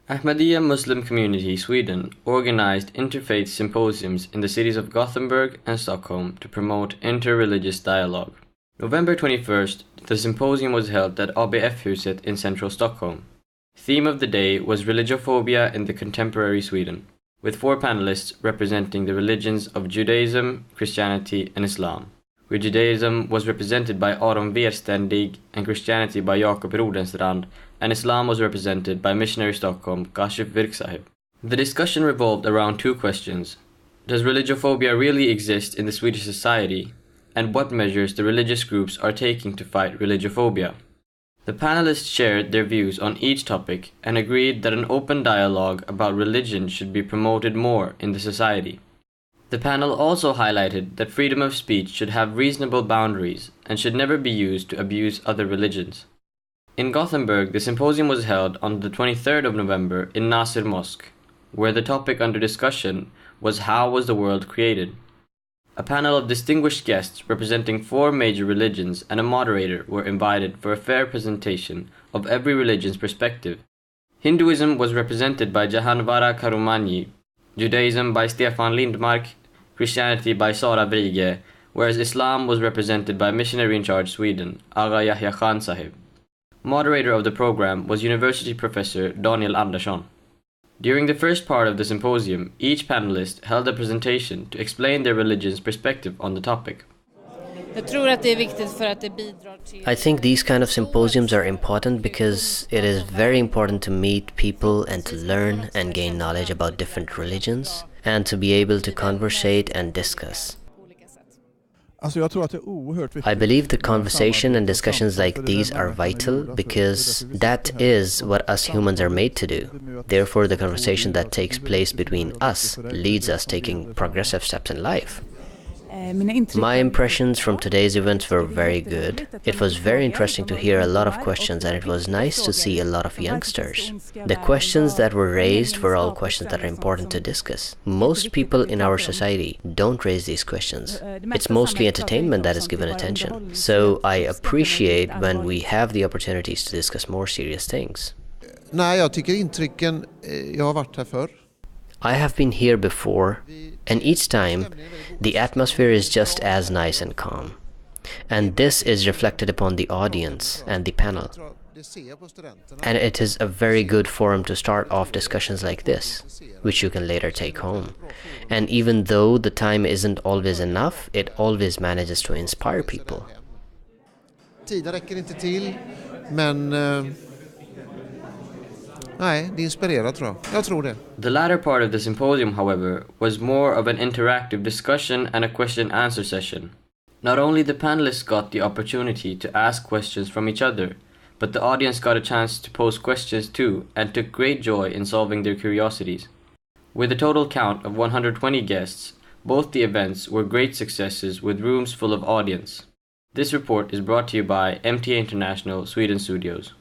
Ahmadiyya Muslim Community Sweden organized interfaith symposiums in the cities of Gothenburg and Stockholm to promote inter-religious dialogue. November 21st, the symposium was held at ABF-huset in central Stockholm. Theme of the day was religiophobia in the contemporary Sweden, with 4 panelists representing the religions of Judaism, Christianity, and Islam, where Judaism was represented by Aron Verständig and Christianity by Jakob Rodenstrand, and Islam was represented by Missionary Stockholm Kashif Virksahib. The discussion revolved around 2 questions. Does religiophobia really exist in the Swedish society? And what measures the religious groups are taking to fight religiophobia? The panelists shared their views on each topic and agreed that an open dialogue about religion should be promoted more in the society. The panel also highlighted that freedom of speech should have reasonable boundaries and should never be used to abuse other religions. In Gothenburg, the symposium was held on the 23rd of November in Nasir Mosque, where the topic under discussion was how was the world created. A panel of distinguished guests representing 4 major religions and a moderator were invited for a fair presentation of every religion's perspective. Hinduism was represented by Jahanvara Karumani, Judaism by Stefan Lindmark, Christianity by Sara Brige, whereas Islam was represented by Missionary in Charge Sweden, Aga Yahya Khan Sahib. Moderator of the program was University Professor Daniel Andersson. During the first part of the symposium, each panelist held a presentation to explain their religion's perspective on the topic. I think these kind of symposiums are important because it is very important to meet people and to learn and gain knowledge about different religions and to be able to conversate and discuss. I believe that conversation and discussions like these are vital because that is what us humans are made to do. Therefore, the conversation that takes place between us leads us taking progressive steps in life. My impressions from today's events were very good. It was very interesting to hear a lot of questions and it was nice to see a lot of youngsters. The questions that were raised were all questions that are important to discuss. Most people in our society don't raise these questions. It's mostly entertainment that is given attention. So I appreciate when we have the opportunities to discuss more serious things. I have been here before, and each time the atmosphere is just as nice and calm. And this is reflected upon the audience and the panel. And it is a very good forum to start off discussions like this, which you can later take home. And even though the time isn't always enough, it always manages to inspire people. The latter part of the symposium, however, was more of an interactive discussion and a question-answer session. Not only the panelists got the opportunity to ask questions from each other, but the audience got a chance to pose questions too and took great joy in solving their curiosities. With a total count of 120 guests, both the events were great successes with rooms full of audience. This report is brought to you by MTA International Sweden Studios.